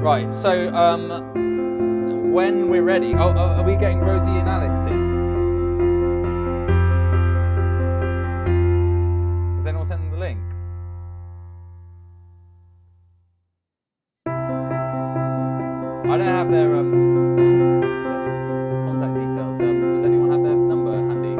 Right, so when we're ready, are we getting Rosie and Alex in? Has anyone sent them the link? I don't have their contact details. Does anyone have their number handy?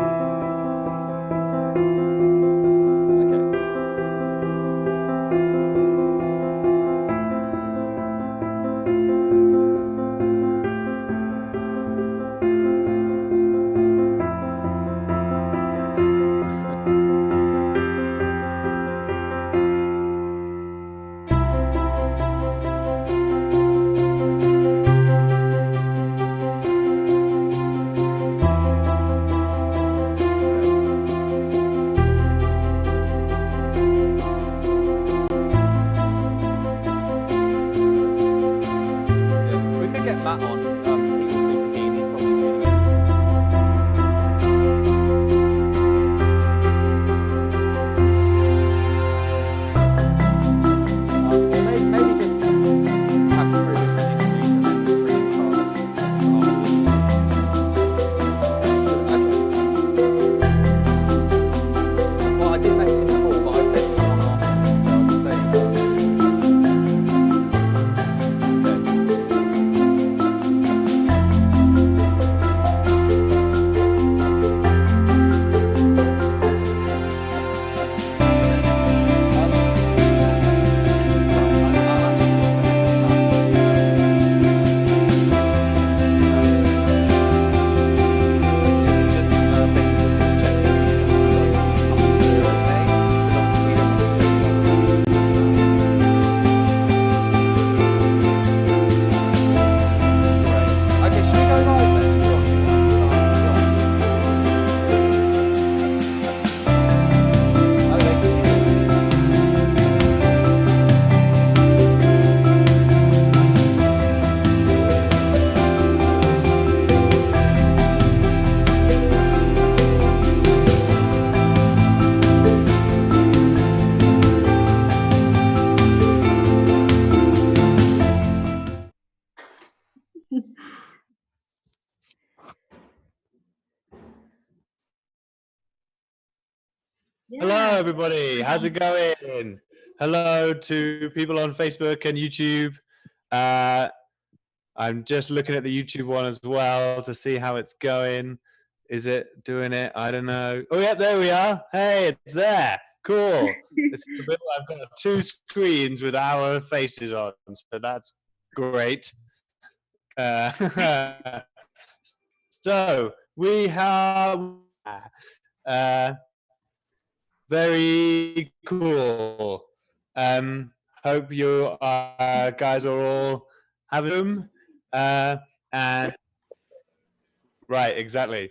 Matt on. He was super keen. He's probably tuning in. Or maybe just have to really introduce and then bring Well, I did message him before, but I said he's on off, so I can say Yeah. Hello, everybody. How's it going? Hello to people on Facebook and YouTube. I'm just looking at the YouTube one as well to see how it's going. Is it doing it? I don't know. Oh, yeah, there we are. Hey, it's there. Cool. I've got 2 screens with our faces on, so that's great. So we have... very cool. Hope you guys are all having them. And right, exactly.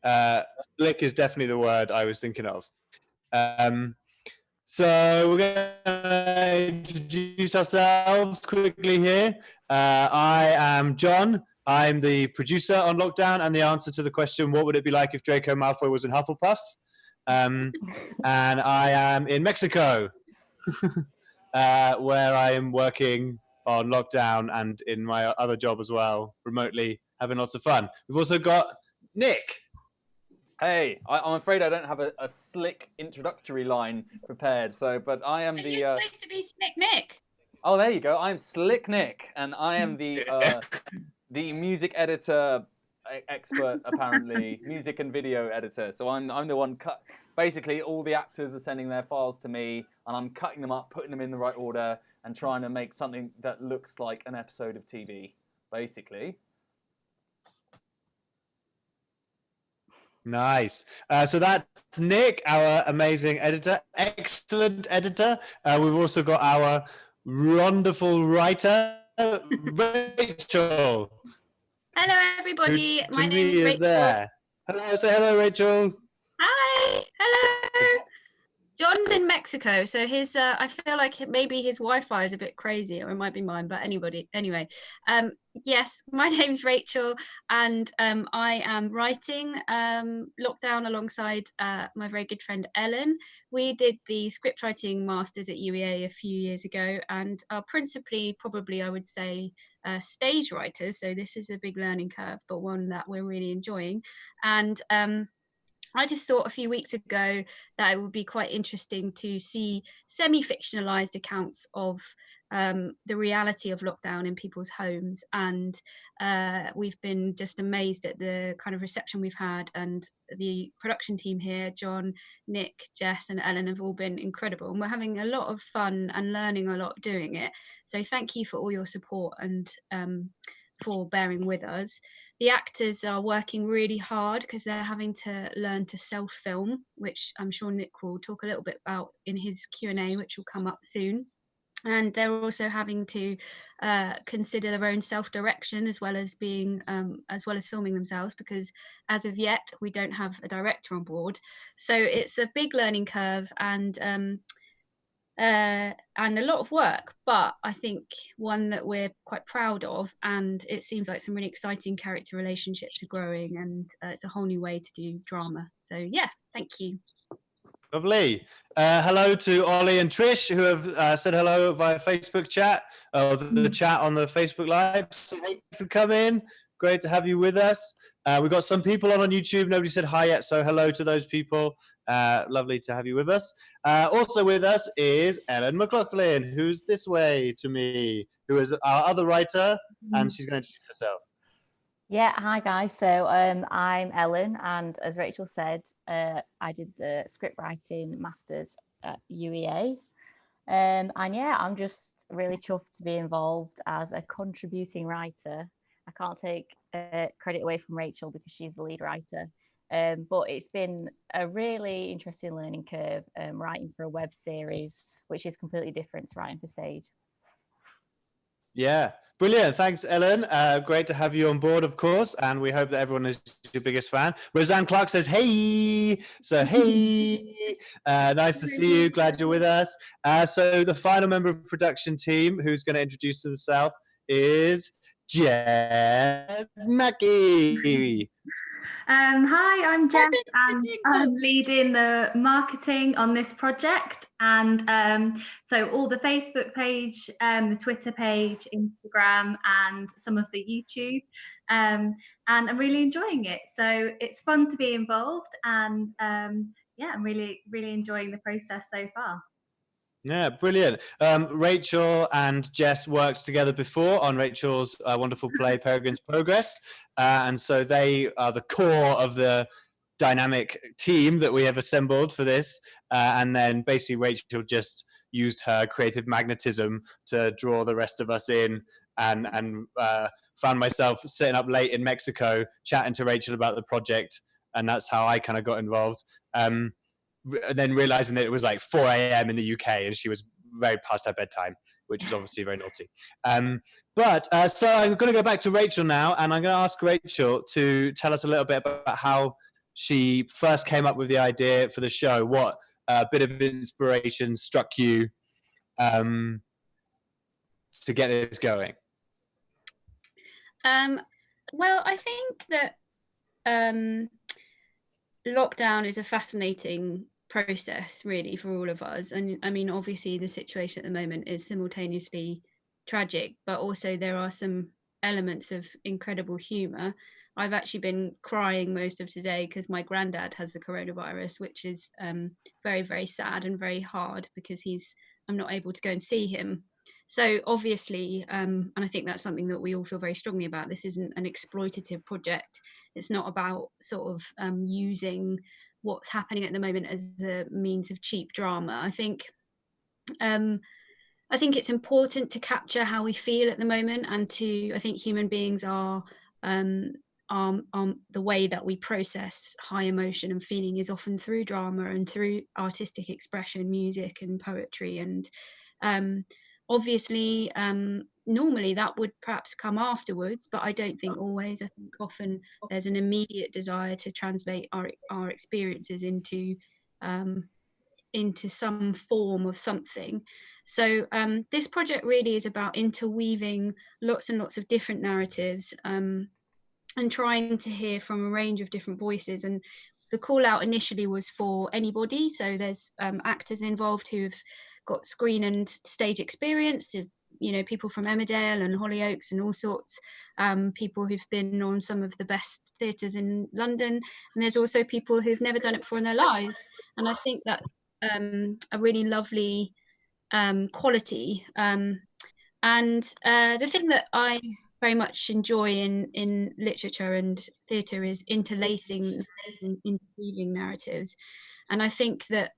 Slick is definitely the word I was thinking of. So we're going to introduce ourselves quickly here. I am John. I'm the producer on Lockdown and the answer to the question, what would it be like if Draco Malfoy was in Hufflepuff? And I am in Mexico, where I am working on Lockdown and in my other job as well, remotely, having lots of fun. We've also got Nick. Hey, I'm afraid I don't have a slick introductory line prepared, but I am the... You're supposed to be Slick Nick. Oh, there you go. I'm Slick Nick, and I am the music editor expert, apparently, music and video editor. So I'm the one basically all the actors are sending their files to me, and I'm cutting them up, putting them in the right order, and trying to make something that looks like an episode of TV, basically. Nice. So that's Nick, our amazing editor, excellent editor. We've also got our wonderful writer, Rachel. Hello, everybody. My name is Rachel. There. Hello, say hello, Rachel. Hi. Hello. John's in Mexico, so his I feel like maybe his Wi-Fi is a bit crazy, or it might be mine. But anyway, yes, my name's Rachel, and I am writing Lockdown alongside my very good friend Ellen. We did the script writing masters at UEA a few years ago, and are principally, probably, I would say, stage writers. So this is a big learning curve, but one that we're really enjoying, and I just thought a few weeks ago that it would be quite interesting to see semi-fictionalized accounts of the reality of lockdown in people's homes, and we've been just amazed at the kind of reception we've had, and the production team here, John, Nick, Jess and Ellen, have all been incredible, and we're having a lot of fun and learning a lot doing it. So thank you for all your support and for bearing with us. The actors are working really hard because they're having to learn to self-film, which I'm sure Nick will talk a little bit about in his Q&A, which will come up soon. And they're also having to consider their own self-direction as well as filming themselves, because as of yet we don't have a director on board. So it's a big learning curve, and a lot of work, but I think one that we're quite proud of, and it seems like some really exciting character relationships are growing, and it's a whole new way to do drama. So yeah, thank you. Lovely. Hello to Ollie and Trish, who have said hello via Facebook chat, or the chat on the Facebook Live. So thanks for coming. Great to have you with us. We've got some people on YouTube. Nobody said hi yet, so hello to those people. Lovely to have you with us. Also with us is Ellen McLaughlin, who's this way to me, who is our other writer, and she's going to introduce herself. Yeah, hi guys. So I'm Ellen, and as Rachel said, I did the script writing masters at UEA. And yeah, I'm just really chuffed to be involved as a contributing writer. I can't take credit away from Rachel because she's the lead writer. But it's been a really interesting learning curve writing for a web series, which is completely different to writing for stage. Yeah, brilliant. Thanks, Ellen. Great to have you on board, of course, and we hope that everyone is your biggest fan. Roseanne Clark says, hey. So, hey. Nice to see you. Glad you're with us. So the final member of the production team who's going to introduce himself is Jess Mackey. Hi, I'm Jess, and I'm leading the marketing on this project. And so all the Facebook page, the Twitter page, Instagram, and some of the YouTube. And I'm really enjoying it. So it's fun to be involved, and yeah, I'm really enjoying the process so far. Yeah, brilliant. Rachel and Jess worked together before on Rachel's wonderful play Peregrine's Progress, and so they are the core of the dynamic team that we have assembled for this. And then basically Rachel just used her creative magnetism to draw the rest of us in, and found myself sitting up late in Mexico chatting to Rachel about the project, and that's how I kind of got involved. And then realizing that it was like 4 a.m. in the UK and she was very past her bedtime, which is obviously very naughty. So I'm going to go back to Rachel now, and I'm going to ask Rachel to tell us a little bit about how she first came up with the idea for the show. What bit of inspiration struck you to get this going? Well, I think that lockdown is a fascinating process, really, for all of us. And I mean, obviously the situation at the moment is simultaneously tragic, but also there are some elements of incredible humor. I've actually been crying most of today because my granddad has the coronavirus, which is very, very sad and very hard, because I'm not able to go and see him. So obviously, and I think that's something that we all feel very strongly about, this isn't an exploitative project. It's not about sort of using what's happening at the moment as a means of cheap drama. I think it's important to capture how we feel at the moment, and I think human beings are the way that we process high emotion and feeling is often through drama and through artistic expression, music and poetry. And obviously, normally that would perhaps come afterwards, but I don't think always. I think often there's an immediate desire to translate our experiences into into some form of something. So this project really is about interweaving lots and lots of different narratives, and trying to hear from a range of different voices. And the call out initially was for anybody. So there's actors involved who've got screen and stage experience, people from Emmerdale and Hollyoaks and all sorts, people who've been on some of the best theatres in London. And there's also people who've never done it before in their lives. And I think that's a really lovely quality. And the thing that I very much enjoy in literature and theatre is interlacing and interweaving narratives. And I think that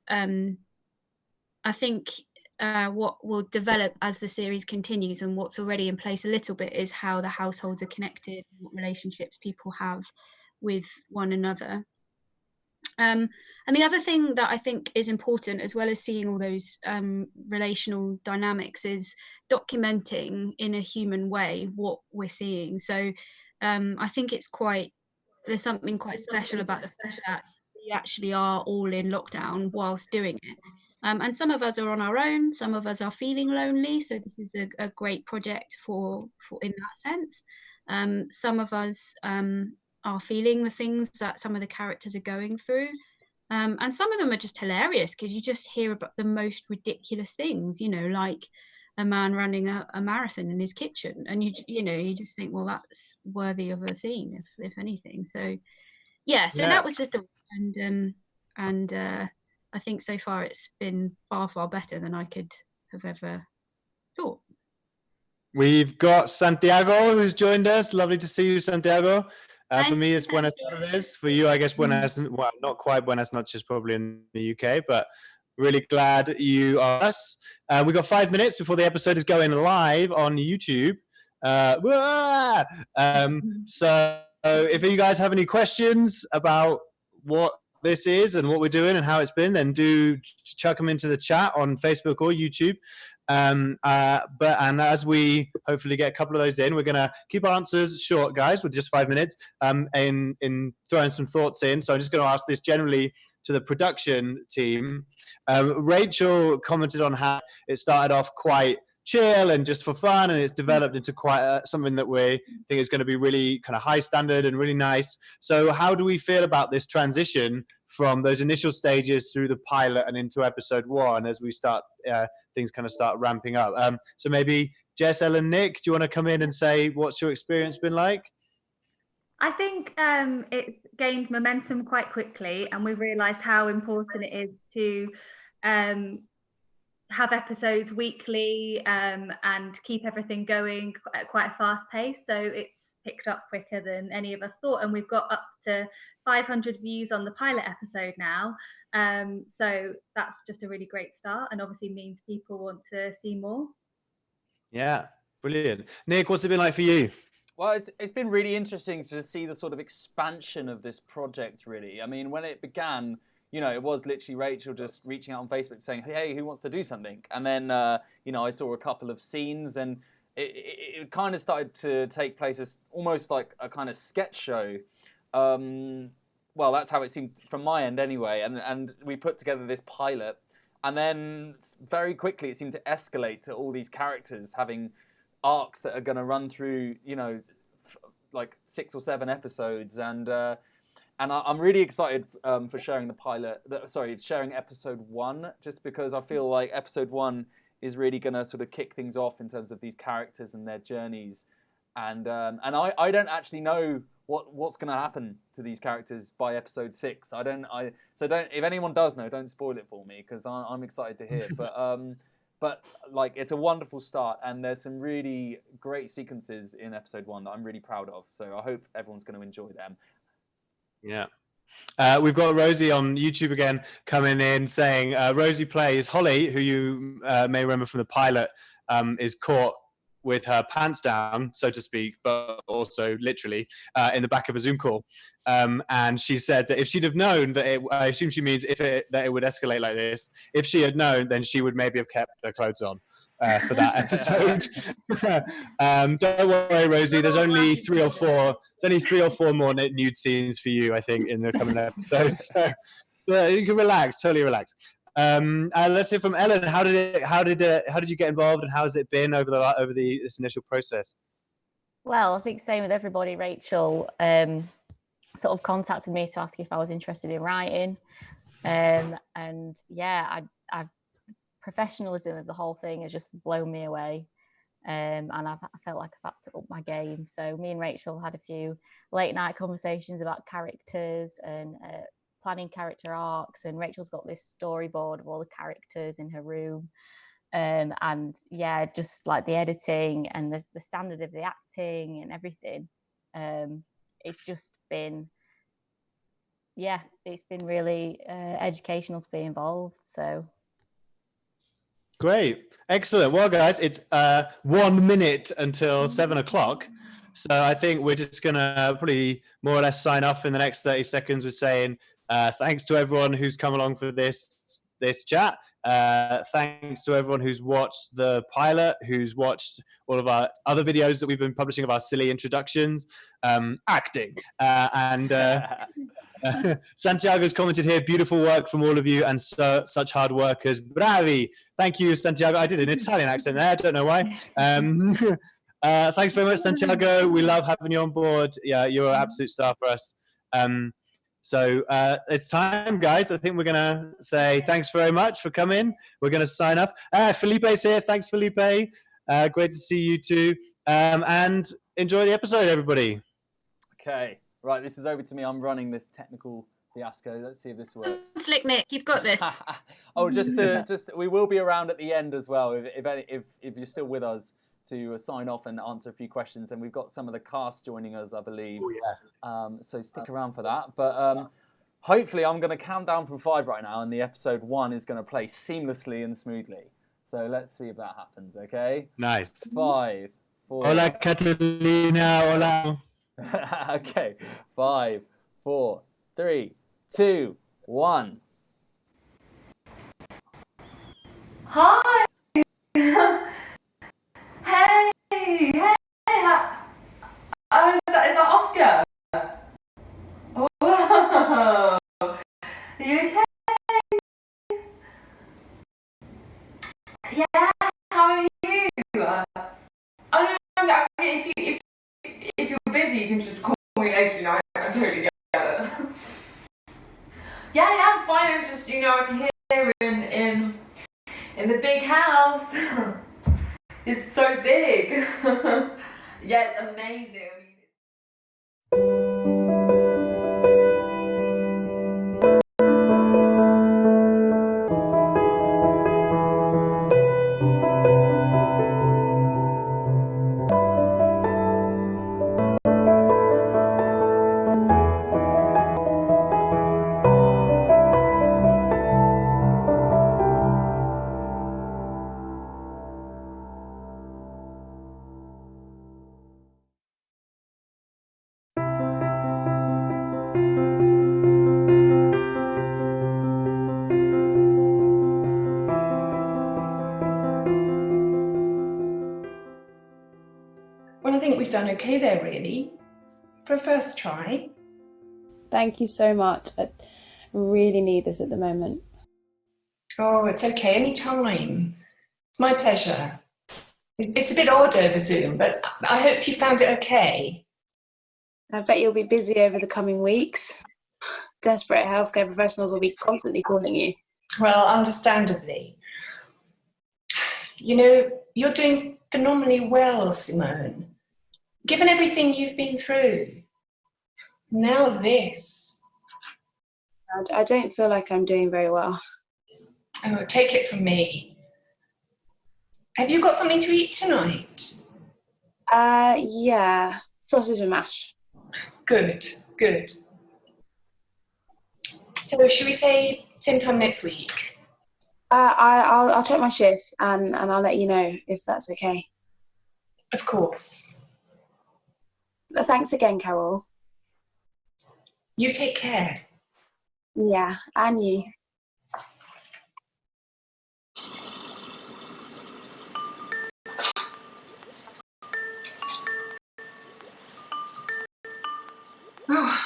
what will develop as the series continues, and what's already in place a little bit, is how the households are connected, what relationships people have with one another. And the other thing that I think is important, as well as seeing all those relational dynamics, is documenting in a human way what we're seeing. So I think there's something quite special about the fact that we actually are all in lockdown whilst doing it. And some of us are on our own, some of us are feeling lonely. So this is a great project for in that sense. Some of us are feeling the things that some of the characters are going through. And some of them are just hilarious, because you just hear about the most ridiculous things, like a man running a marathon in his kitchen. And you just think, well, that's worthy of a scene, if anything. So that was the thought. And I think so far it's been far, far better than I could have ever thought. We've got Santiago who's joined us. Lovely to see you, Santiago. For me, it's Buenas tardes. For you, I guess Buenas, well, not quite Buenas noches, probably in the UK, but really glad you are us. We've got 5 minutes before the episode is going live on YouTube. So if you guys have any questions about what this is and what we're doing and how it's been, then do chuck them into the chat on Facebook or YouTube. And as we hopefully get a couple of those in, we're going to keep our answers short, guys, with just 5 minutes, in throwing some thoughts in. So I'm just going to ask this generally to the production team. Rachel commented on how it started off quite chill and just for fun, and it's developed into quite something that we think is going to be really kind of high standard and really nice. So how do we feel about this transition from those initial stages through the pilot and into episode 1 as we start things kind of start ramping up? So maybe Jess, Ellen, Nick, do you want to come in and say what's your experience been like? I think it gained momentum quite quickly, and we realised how important it is to have episodes weekly and keep everything going at quite a fast pace. So it's picked up quicker than any of us thought, and we've got up to 500 views on the pilot episode now. So that's just a really great start, and obviously means people want to see more. Yeah, brilliant. Nick, what's it been like for you? Well, it's been really interesting to see the sort of expansion of this project, really. I mean, when it began, it was literally Rachel just reaching out on Facebook saying, hey, who wants to do something? And then, I saw a couple of scenes, and it kind of started to take place as almost like a kind of sketch show. Well, that's how it seemed from my end anyway. And we put together this pilot, and then very quickly it seemed to escalate to all these characters having arcs that are going to run through, like 6 or 7 episodes. And I'm really excited for sharing the pilot. Sharing episode 1, just because I feel like episode 1 is really going to sort of kick things off in terms of these characters and their journeys. And I don't actually know what's going to happen to these characters by episode 6. So if anyone does know, don't spoil it for me, because I'm excited to hear. But like, it's a wonderful start, and there's some really great sequences in episode 1 that I'm really proud of. So I hope everyone's going to enjoy them. Yeah. We've got Rosie on YouTube again coming in saying, Rosie plays Holly, who you may remember from the pilot, is caught with her pants down, so to speak, but also literally in the back of a Zoom call. And she said that if she'd have known that I assume she means that it would escalate like this, if she had known, then she would maybe have kept her clothes on for that episode. Don't worry, Rosie, there's only 3 or 4 more nude scenes for you, I think, in the coming episodes. So you can relax, totally relax. Let's hear from Ellen. How did you get involved, and how has it been over this initial process? Well, I think same with everybody. Rachel sort of contacted me to ask if I was interested in writing, and yeah, I professionalism of the whole thing has just blown me away. And I felt like I've had to up my game. So me and Rachel had a few late night conversations about characters and planning character arcs. And Rachel's got this storyboard of all the characters in her room. And yeah, just like the editing and the standard of the acting and everything. It's just been, yeah, it's been really educational to be involved. So. Great. Excellent. Well, guys, it's 1 minute until 7 o'clock. So I think we're just going to probably more or less sign off in the next 30 seconds with saying thanks to everyone who's come along for this chat. Thanks to everyone who's watched the pilot, who's watched all of our other videos that we've been publishing of our silly introductions, acting, and Santiago's commented here, beautiful work from all of you and such hard workers. Bravi. Thank you, Santiago. I did an Italian accent there. I don't know why. Thanks very much, Santiago. We love having you on board. Yeah, you're an absolute star for us. So it's time, guys. I think we're going to say thanks very much for coming. We're going to sign off. Felipe's here. Thanks, Felipe. Great to see you too. And enjoy the episode, everybody. Okay. Right, this is over to me. I'm running this technical fiasco. Let's see if this works. Slick Nick, you've got this. Oh, we will be around at the end as well. If you're still with us to sign off and answer a few questions, and we've got some of the cast joining us, I believe. Oh, yeah. So stick around for that. But hopefully, I'm going to count down from 5 right now, and the episode 1 is going to play seamlessly and smoothly. So let's see if that happens. Okay. Nice. 5, 4. Hola, Catalina. Hola. Okay, 5, 4, 3, 2, 1. Hi. Hey. Oh, is that Oscar? Oh, are you okay? Yeah. How are you? Oh no. If you're busy, you can just call me later. You know, I totally get it. Yeah, I'm fine. I'm just, I'm here in the big house. It's so big. Yeah, it's amazing. Well, I think we've done okay there, really, for a first try. Thank you so much. I really need this at the moment. Oh, it's okay, any time. It's my pleasure. It's a bit odd over Zoom, but I hope you found it okay. I bet you'll be busy over the coming weeks. Desperate healthcare professionals will be constantly calling you. Well, understandably. You're doing phenomenally well, Simone. Given everything you've been through. Now this. I don't feel like I'm doing very well. Oh, take it from me. Have you got something to eat tonight? Yeah, sausage and mash. Good. So should we say same time next week? I'll check my shift and I'll let you know if that's okay. Of course. Thanks again, Carol. You take care. Yeah, and you. Oh,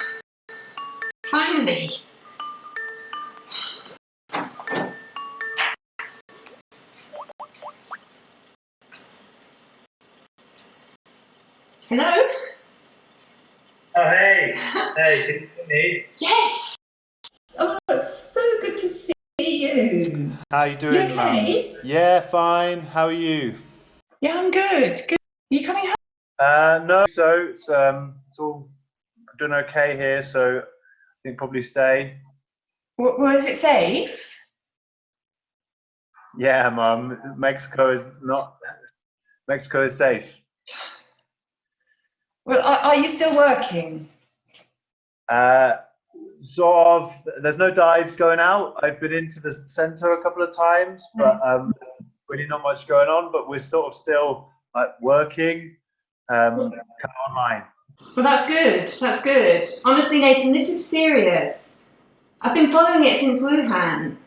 finally. Hello? Oh, hey. Hey, can you hear me? Yes! Oh, it's so good to see you. How you doing, You Mum? okay? Yeah, fine. How are you? Yeah, I'm good. Good. Are you coming home? No. So it's all doing okay here. So I think probably stay. Was it safe? Yeah, Mum. Mexico is safe. Well, are you still working? Sort of. There's no dives going out. I've been into the center a couple of times, but really not much going on. But we're sort of still like working, kind of online. Well, that's good. That's good. Honestly, Nathan, this is serious. I've been following it since Wuhan.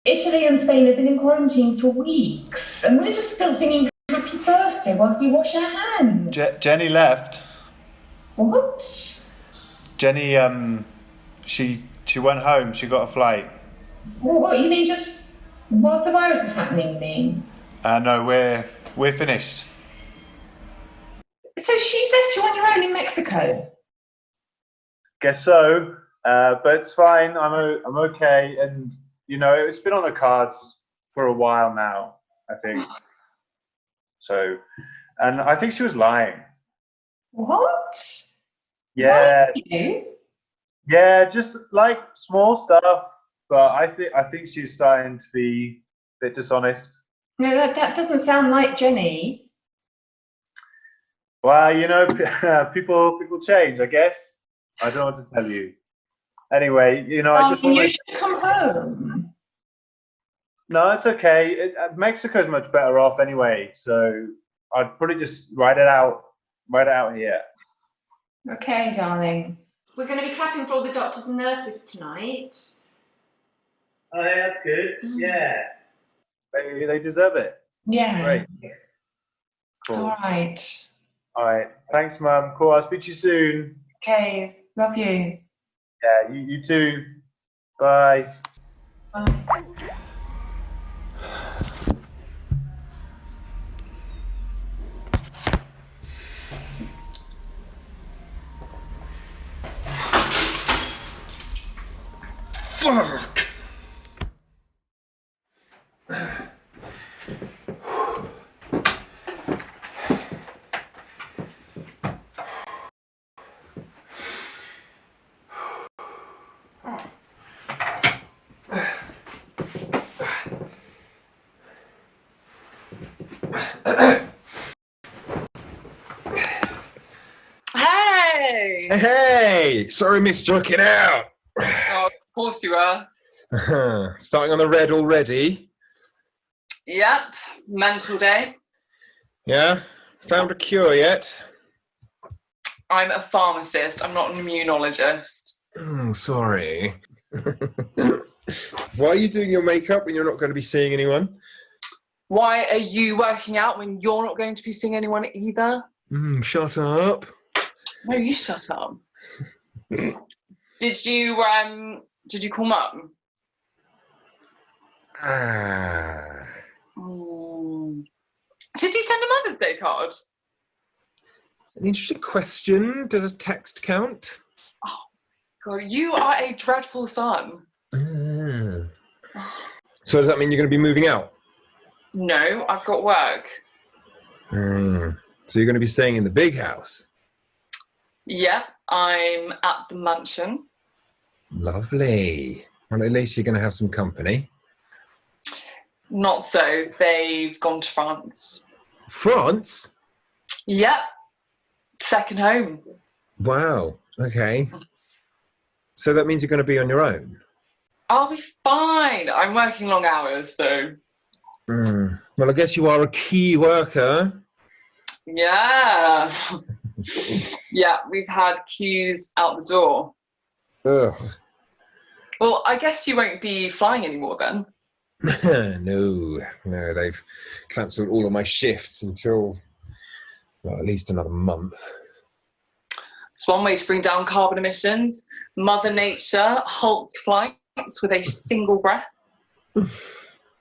Italy and Spain have been in quarantine for weeks, and we're just still singing Happy Birthday whilst we wash our hands. Jenny left. What? Jenny, she went home. She got a flight. Well, what, you mean just whilst the virus is happening, you mean? No, we're finished. So she's left you on your own in Mexico? Guess so. But it's fine. I'm okay. And you know, it's been on the cards for a while now, I think. So, and I think she was lying. What? Yeah. Why you? Yeah, just like small stuff. But I think she's starting to be a bit dishonest. No, that doesn't sound like Jenny. Well, you know, people change, I guess. I don't know what to tell you. Anyway, you know, I just want you should come home. No, it's okay. Mexico's much better off anyway, so I'd probably just write it out here. Okay, darling. We're going to be clapping for all the doctors and nurses tonight. Oh, yeah, that's good. Yeah. They deserve it. Yeah. Great. Cool. All right. All right. Thanks, Mum. Cool. I'll speak to you soon. Okay. Love you. Yeah, you too. Bye. Bye. Fuck! Hey! Hey! Sorry, missed you looking out. Oh, of course you are. Starting on the red already? Yep, mental day. Yeah? Found a cure yet? I'm a pharmacist, I'm not an immunologist. Oh, sorry. Why are you doing your makeup when you're not going to be seeing anyone? Why are you working out when you're not going to be seeing anyone either? Shut up. No, you shut up. Did you call Mum? Did you send a Mother's Day card? It's an interesting question. Does a text count? Oh, God, you are a dreadful son. So does that mean you're going to be moving out? No, I've got work. So you're going to be staying in the big house? Yep, I'm at the mansion. Lovely. Well, at least you're going to have some company. Not so. They've gone to France. France? Yep. Second home. Wow. Okay. So that means you're going to be on your own? I'll be fine. I'm working long hours, so... Well, I guess you are a key worker. Yeah. Yeah, we've had queues out the door. Ugh. Well, I guess you won't be flying anymore then. No, they've cancelled all of my shifts until, well, at least another month. It's one way to bring down carbon emissions. Mother Nature halts flights with a single breath.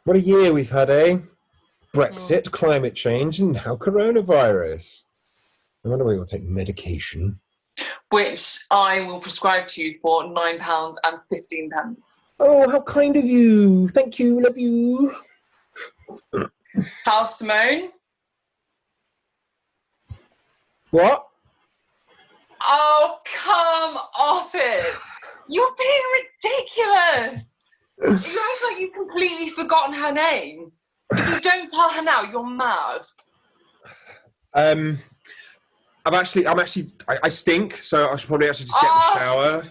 What a year we've had, eh? Brexit, climate change, and now coronavirus. No wonder why you'll take medication. which I will prescribe to you for £9.15. Oh, how kind of you. Thank you. Love you. How's Simone? What? Oh, come off it. You're being ridiculous. You act like you've completely forgotten her name. If you don't tell her now, you're mad. I stink, so I should probably actually just get in the shower.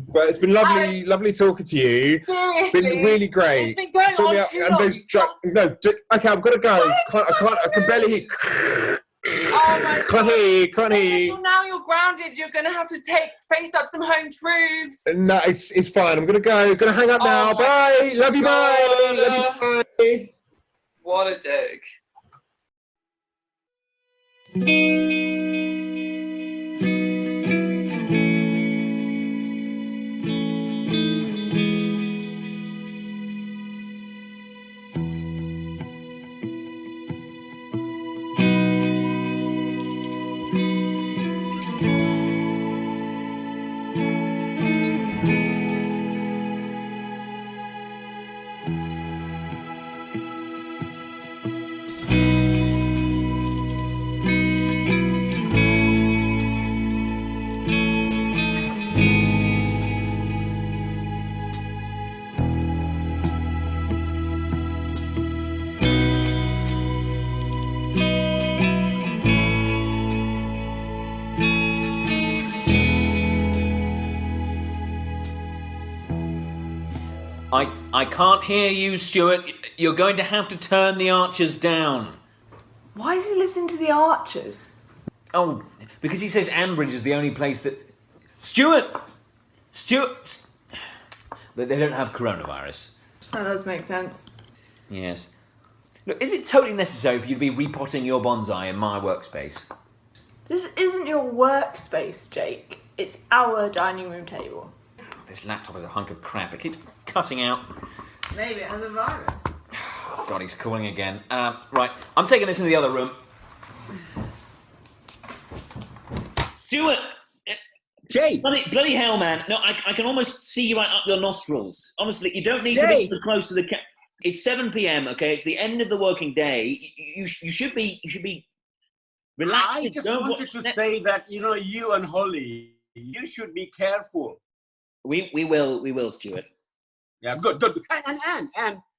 But it's been lovely talking to you. Seriously? It's been really great. It's been going Sort me on out- too and long. those okay, I've got to go. I can barely hear. Oh my Can't hear you. Well, now you're grounded. You're going to have to face up some home truths. No, it's fine. I'm gonna go. Gonna hang up now. my Bye. Love you. Bye. God. Love you. Bye. What a dick. I can't hear you, Stuart. You're going to have to turn the archers down. Why is he listening to the Archers? Oh, because he says Ambridge is the only place that... Stuart! They don't have coronavirus. That does make sense. Yes. Look, is it totally necessary for you to be repotting your bonsai in my workspace? This isn't your workspace, Jake. It's our dining room table. This laptop is a hunk of crap. It keeps cutting out. Maybe it has a virus. God, he's calling again. Right, I'm taking this into the other room. Stuart! Jake! Bloody hell, man. No, I can almost see you right up your nostrils. Honestly, you don't need Jake. to be close to the... It's 7 p.m, okay? It's the end of the working day. You should be relaxed. I just wanted to say that, you and Holly, you should be careful. We will, Stuart. Yeah, good.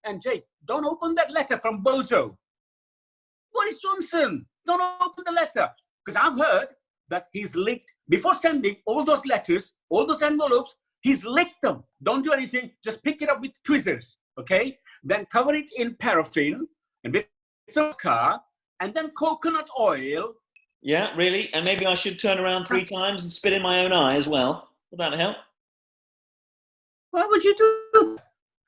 And Jake, don't open that letter from Bozo. Boris Johnson, don't open the letter. Because I've heard that he's leaked, before sending all those letters, all those envelopes, he's leaked them. Don't do anything, just pick it up with tweezers, okay? Then cover it in paraffin, and with some car, and then coconut oil. Yeah, really? And maybe I should turn around 3 times and spit in my own eye as well. Would that help? Why would you do that?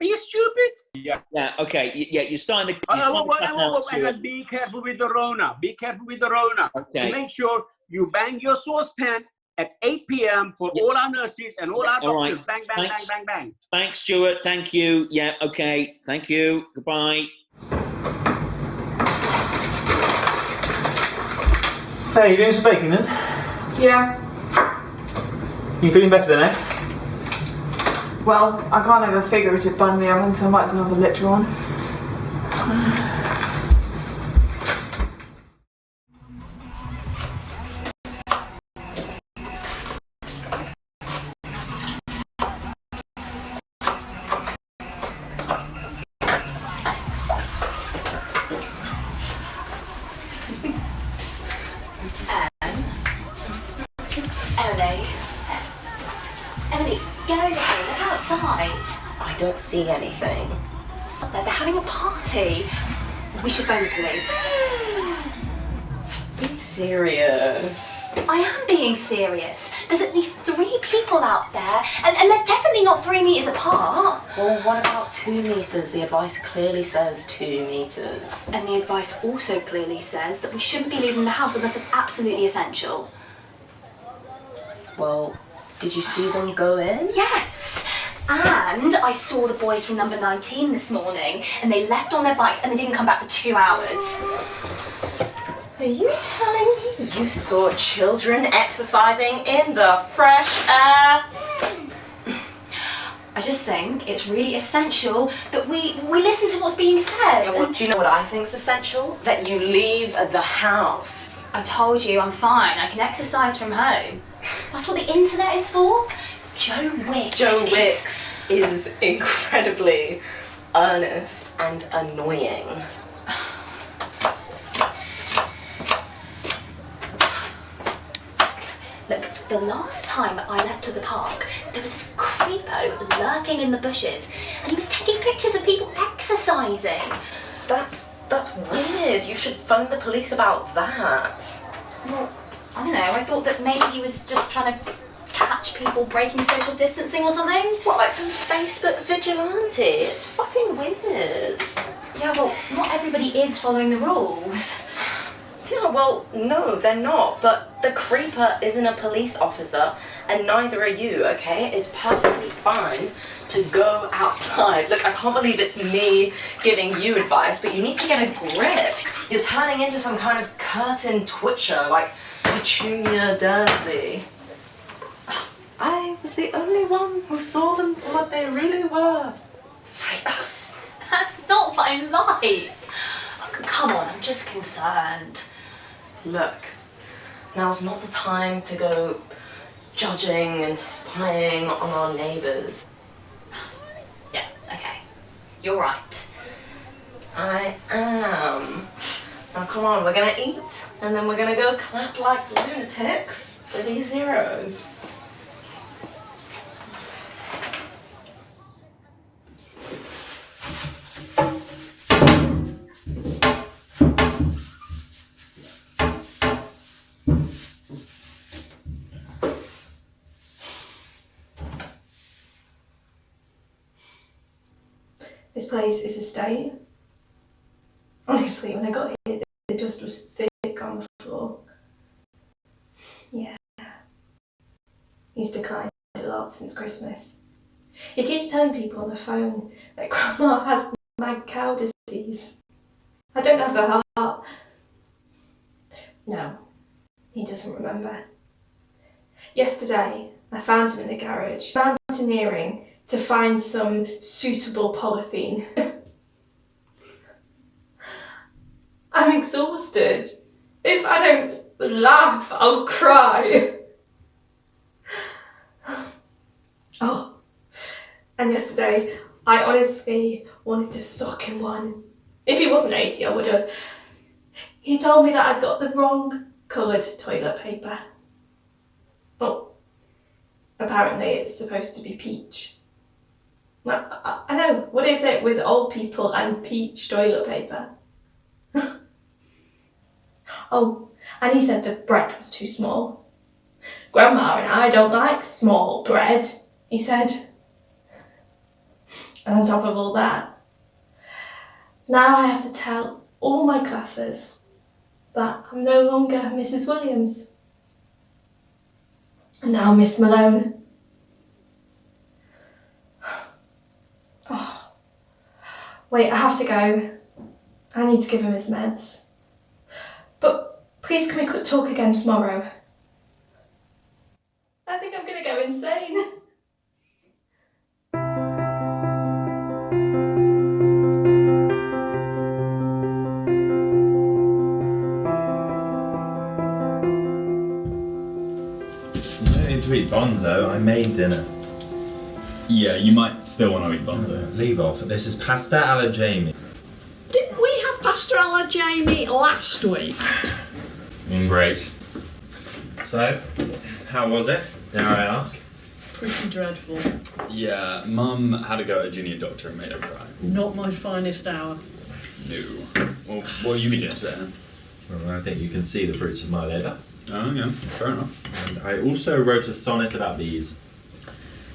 Are you stupid? Yeah. Yeah, okay. Yeah, you're starting to... And be careful with the Rona. Be careful with the Rona. Okay. And make sure you bang your saucepan at 8 p.m. for all our nurses and all our All doctors. right. Bang, bang, Thanks. bang, bang, bang. Thanks, Stuart. Thank you. Yeah, okay. Thank you. Goodbye. Hey, you doing some baking then? Yeah. You feeling better then, eh? Well, I can't have a figurative bun in the oven, so I might as well have a literal one. Emily, get over here. Look outside. I don't see anything. They're having a party. We should phone the police. Be serious. I am being serious. There's at least 3 people out there, and they're definitely not 3 meters apart. Well, what about 2 meters? The advice clearly says 2 meters. And the advice also clearly says that we shouldn't be leaving the house unless it's absolutely essential. Well, did you see them go in? Yes. And I saw the boys from number 19 this morning, and they left on their bikes and they didn't come back for 2 hours. Are you telling me You saw children exercising in the fresh air. I just think it's really essential that we listen to what's being said. Yeah, well, do you know what I think's essential? That you leave the house. I told you, I'm fine. I can exercise from home. That's what the internet is for. Joe Wicks. Joe Wicks is incredibly earnest and annoying. Look, the last time I left to the park, there was this creepo lurking in the bushes, and he was taking pictures of people exercising. That's weird. You should phone the police about that. Well, I don't know. I thought that maybe he was just trying to catch people breaking social distancing or something. What, like some Facebook vigilante? It's fucking weird. Yeah, well, not everybody is following the rules. Yeah, well, no, they're not. But the creeper isn't a police officer, and neither are you, okay? It's perfectly fine to go outside. Look, I can't believe it's me giving you advice, but you need to get a grip. You're turning into some kind of curtain twitcher, like Petunia Dursley. I was the only one who saw them for what they really were. Freaks. That's not what I'm like. Come on, I'm just concerned. Look, now's not the time to go judging and spying on our neighbours. Yeah, okay. You're right. I am. Now come on, we're gonna eat, and then we're gonna go clap like lunatics for these heroes. This place is a state. Honestly, when I got here, the dust was thick on the floor. Yeah. He's declined a lot since Christmas. He keeps telling people on the phone that Grandma has mad cow disease. I don't have the heart. No, he doesn't remember. Yesterday, I found him in the garage, mountaineering to find some suitable polythene. I'm exhausted. If I don't laugh, I'll cry. Oh, and yesterday, I honestly wanted to sock him one. If he wasn't 80, I would have. He told me that I'd got the wrong coloured toilet paper. Well, apparently it's supposed to be peach. Well, I know, what is it with old people and peach toilet paper? Oh, and he said the bread was too small. Grandma and I don't like small bread, he said. And on top of all that, now I have to tell all my classes that I'm no longer Mrs. Williams. And now Miss Malone. Oh. Wait, I have to go. I need to give him his meds. But please can we talk again tomorrow? I think I'm gonna go insane. To eat Bonzo, I made dinner. Yeah, you might still want to eat Bonzo. Leave off. This is pasta alla Jamie. Didn't we have pasta alla Jamie last week? Great. So, how was it, dare I ask? Pretty dreadful. Yeah, Mum had to go to a junior doctor and made her cry. Not my finest hour. No. Well, what are you eating today then? Well, I think you can see the fruits of my labour. Oh, yeah, fair enough. And I also wrote a sonnet about bees.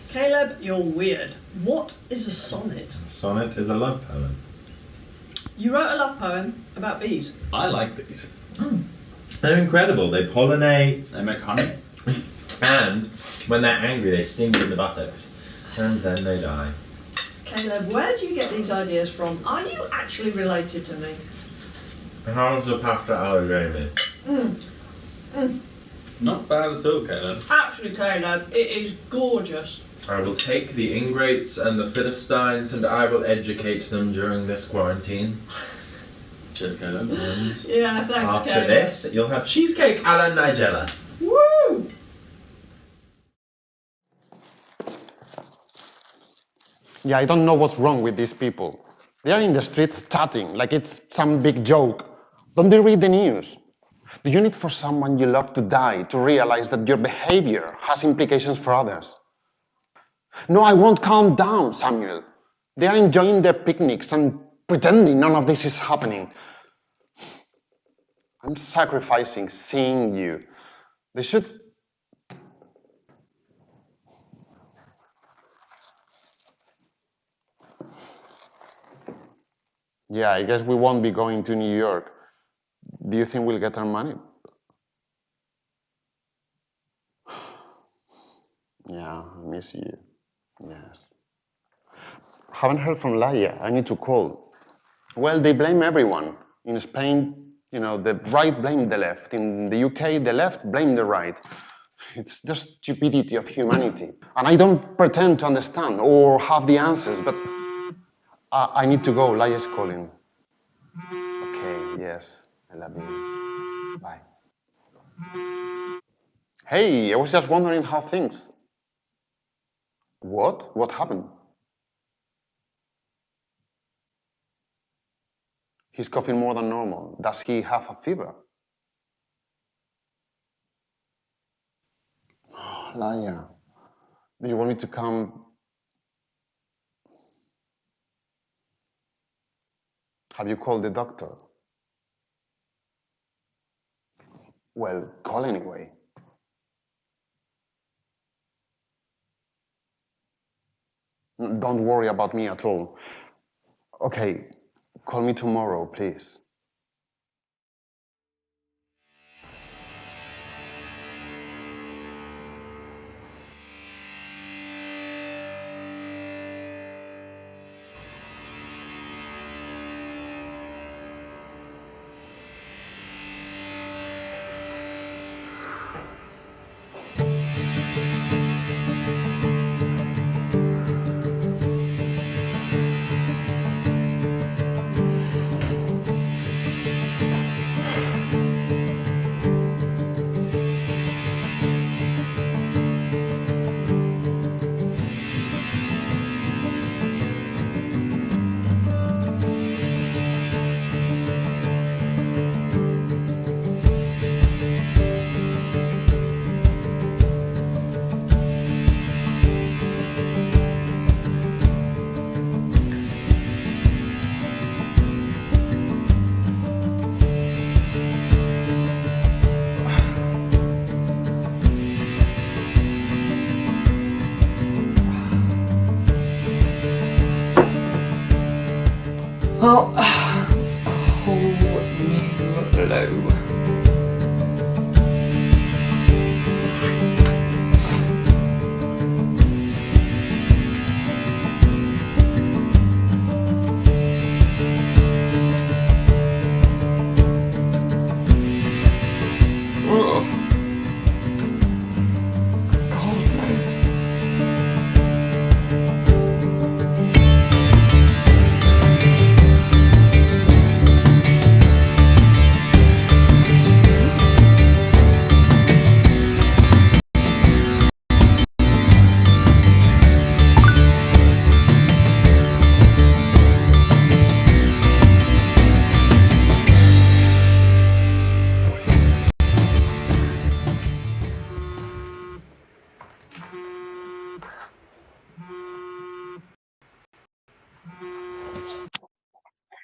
Caleb, you're weird. What is a sonnet? A sonnet is a love poem. You wrote a love poem about bees? I like bees. They're incredible. They pollinate. They make honey. And when they're angry, they sting you in the buttocks. And then they die. Caleb, where do you get these ideas from? Are you actually related to me? How's the pasta alla Jamie? Not bad at all, Caleb. Actually, Caleb, it is gorgeous. I will take the ingrates and the Philistines and I will educate them during this quarantine. Cheers, Caleb. And Yeah, thanks, after Caleb. this, you'll have cheesecake a la Nigella. Woo! Yeah, I don't know what's wrong with these people. They are in the streets chatting like it's some big joke. Don't they read the news? Do you need for someone you love to die to realize that your behavior has implications for others? No, I won't calm down, Samuel. They are enjoying their picnics and pretending none of this is happening. I'm sacrificing seeing you. They should... Yeah, I guess we won't be going to New York. Do you think we'll get our money? Yeah, I miss you. Yes. Haven't heard from Laia. I need to call. Well, they blame everyone. In Spain, you know, the right blamed the left. In the UK, the left blamed the right. It's just stupidity of humanity. And I don't pretend to understand or have the answers, but I need to go. Laia's calling. Okay, yes. I love you. Bye. Hey, I was just wondering how things... What? What happened? He's coughing more than normal. Does he have a fever? Oh, Laia, do you want me to come? Have you called the doctor? Well, call anyway. Don't worry about me at all. Okay, call me tomorrow, please. Well, it's a whole new low.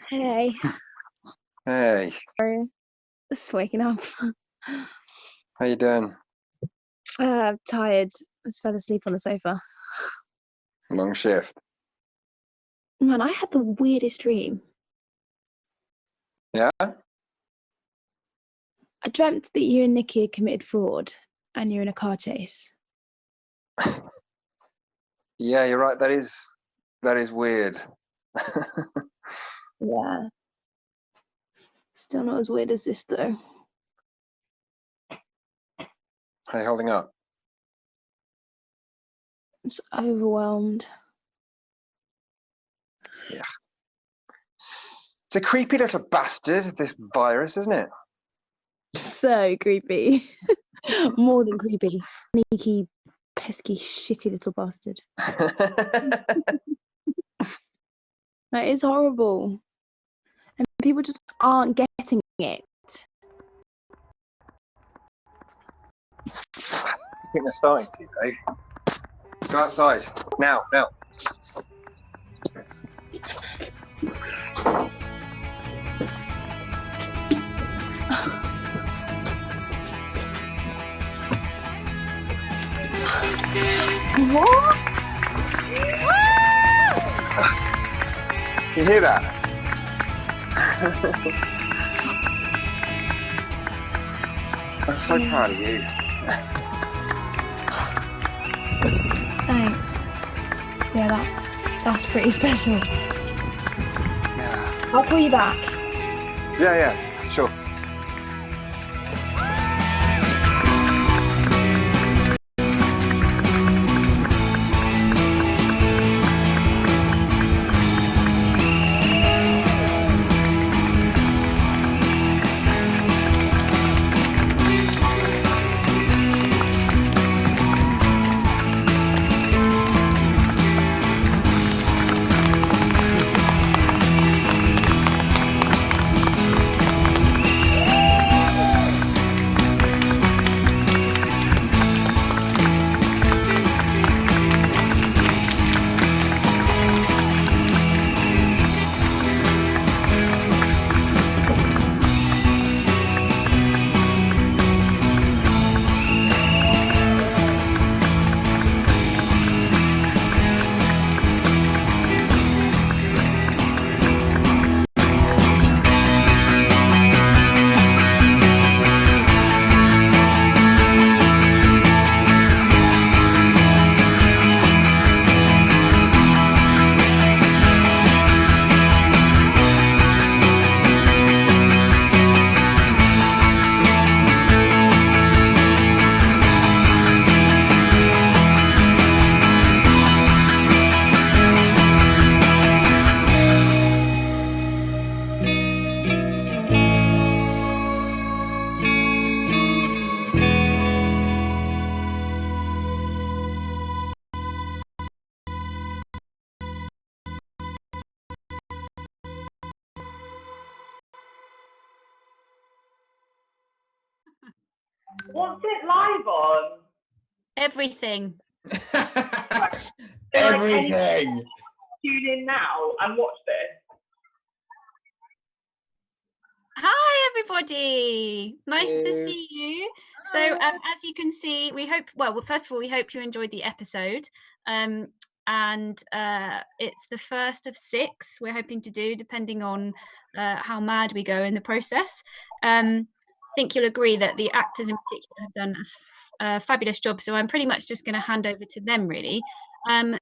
Hey. Hey, Sorry. Just waking up. how you doing? Tired. Just fell asleep on the sofa. Long shift. Man, I had the weirdest dream. Yeah? I dreamt that you and Nikki had committed fraud and you're in a car chase. Yeah, you're right. That is weird. Yeah. Still not as weird as this though. How are you holding up? I'm just overwhelmed. Yeah. It's a creepy little bastard, this virus, isn't it? So creepy. More than creepy. Sneaky, pesky, shitty little bastard. That is horrible. And people just aren't getting it. I think they're starting to, Dave. Go outside. Now. What? You hear that? I'm so proud of you. Thanks. Yeah, that's pretty special. Yeah. I'll call you back. Yeah, sure. What's it live on? Everything. Everything. Tune in now and watch this. Hi, everybody. Nice to see you. So, as you can see, we hope, well, first of all, we hope you enjoyed the episode. And it's the first of 6 we're hoping to do, depending on how mad we go in the process. I think you'll agree that the actors in particular have done a fabulous job. So I'm pretty much just going to hand over to them, really.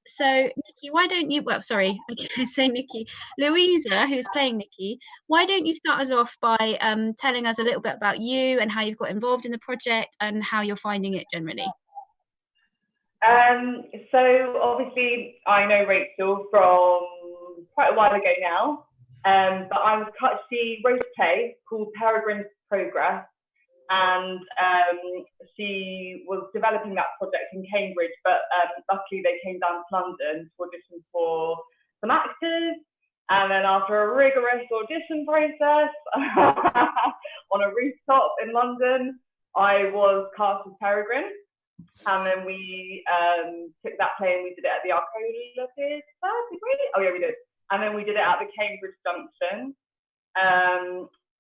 So Nikki, why don't you, well, sorry, I can say Nikki, Louisa, who's playing Nikki, why don't you start us off by telling us a little bit about you and how you've got involved in the project and how you're finding it generally? So obviously I know Rachel from quite a while ago now, but she wrote a play called Peregrine's Progress, and she was developing that project in Cambridge, but luckily they came down to London to audition for some actors, and then after a rigorous audition process on a rooftop in London, I was cast as Peregrine, and then we took that play and we did it at the Arcola Theatre. Oh yeah, we did. And then we did it at the Cambridge Junction.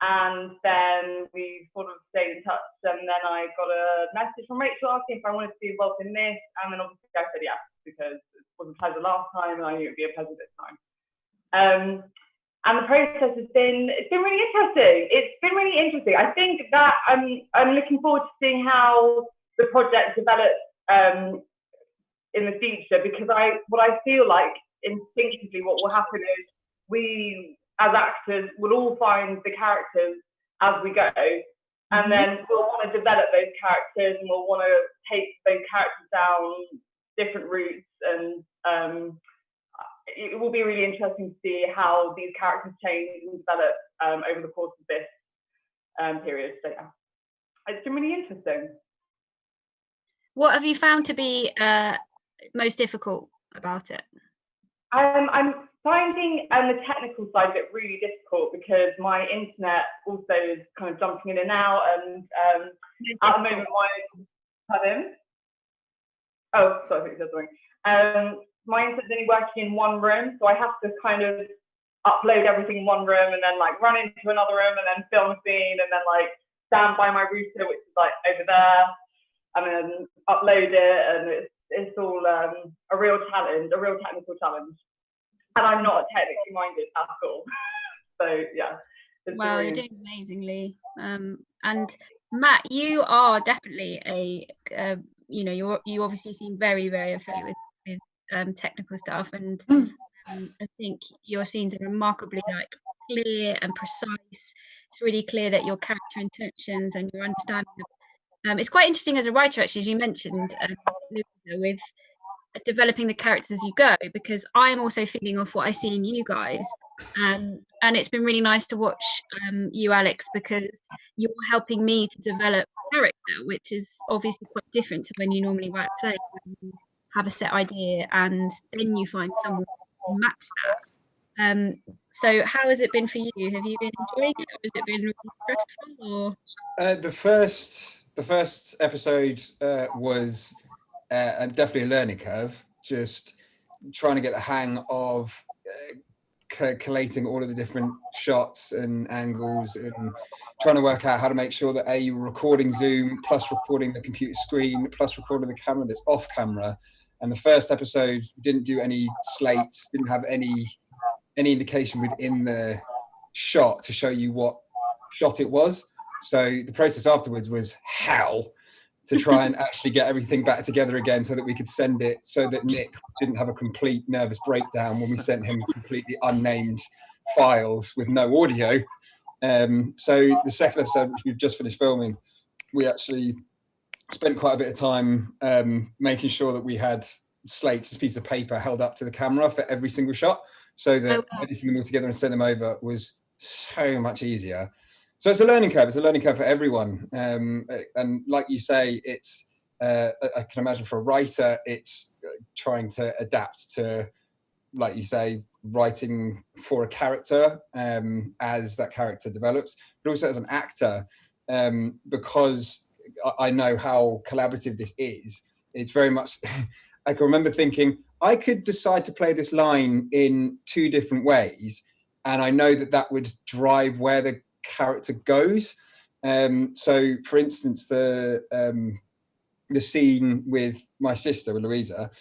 And then we sort of stayed in touch, and then I got a message from Rachel asking if I wanted to be involved in this, and then obviously I said yes, because it wasn't pleasant last time and I knew it would be a pleasure this time. And the process it's been really interesting. It's been really interesting. I think that I'm looking forward to seeing how the project develops in the future, because what I feel like instinctively what will happen is we as actors will all find the characters as we go, And then we'll want to develop those characters, and we'll want to take those characters down different routes, and it will be really interesting to see how these characters change and develop over the course of this period. So yeah, it's been really interesting. What have you found to be most difficult about it? I'm finding the technical side of it really difficult, because my internet also is kind of jumping in and out, and at the moment my internet's only working in one room, so I have to kind of upload everything in one room and then like run into another room and then film a scene and then like stand by my router, which is like over there, and then upload it, and it's all a real challenge, a real technical challenge. And I'm not technically minded at all. So yeah. Well, you're doing amazingly. And Matt, you are definitely you obviously seem very, very familiar with technical stuff, and I think your scenes are remarkably like clear and precise. It's really clear that your character intentions and your understanding of it's quite interesting as a writer, actually, as you mentioned, with developing the characters as you go, because I'm also feeding off what I see in you guys, and it's been really nice to watch you, Alex, because you're helping me to develop character, which is obviously quite different to when you normally write a play, when you have a set idea and then you find someone to match that. So how has it been for you? Have you been enjoying it, or has it been really stressful? Or the first episode was definitely a learning curve, just trying to get the hang of collating all of the different shots and angles, and trying to work out how to make sure that you're recording Zoom plus recording the computer screen plus recording the camera that's off camera. And the first episode didn't do any slates, didn't have any indication within the shot to show you what shot it was. So the process afterwards was hell, to try and actually get everything back together again so that we could send it, so that Nick didn't have a complete nervous breakdown when we sent him completely unnamed files with no audio. So the second episode, which we've just finished filming, we actually spent quite a bit of time making sure that we had slates, a piece of paper held up to the camera for every single shot, so that editing them all together and send them over was so much easier. So it's a learning curve. It's a learning curve for everyone. And like you say, it's I can imagine for a writer, it's trying to adapt to, like you say, writing for a character as that character develops, but also as an actor, because I know how collaborative this is. It's very much, I can remember thinking, I could decide to play this line in 2 different ways, and I know that that would drive where the character goes. So for instance, the scene with my sister, with Louisa,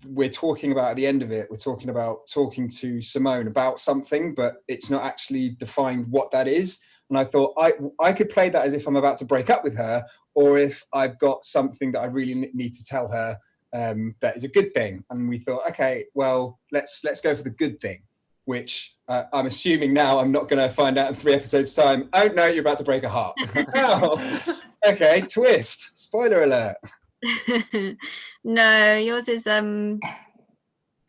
we're talking about, at the end of it, we're talking about talking to Simone about something, but it's not actually defined what that is. And I thought I could play that as if I'm about to break up with her, or if I've got something that I really need to tell her that is a good thing. And we thought, okay, well, let's go for the good thing, which I'm assuming now I'm not going to find out in 3 episodes' time. Oh no, you're about to break a heart. Oh, okay, twist. Spoiler alert. No, yours is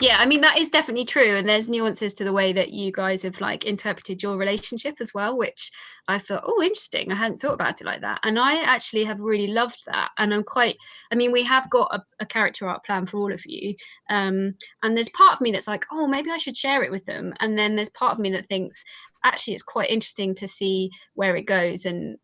yeah, I mean, that is definitely true, and there's nuances to the way that you guys have like interpreted your relationship as well, which I thought, oh, interesting, I hadn't thought about it like that. And I actually have really loved that, and I mean, we have got a character arc plan for all of you, and there's part of me that's like, oh, maybe I should share it with them, and then there's part of me that thinks actually it's quite interesting to see where it goes, and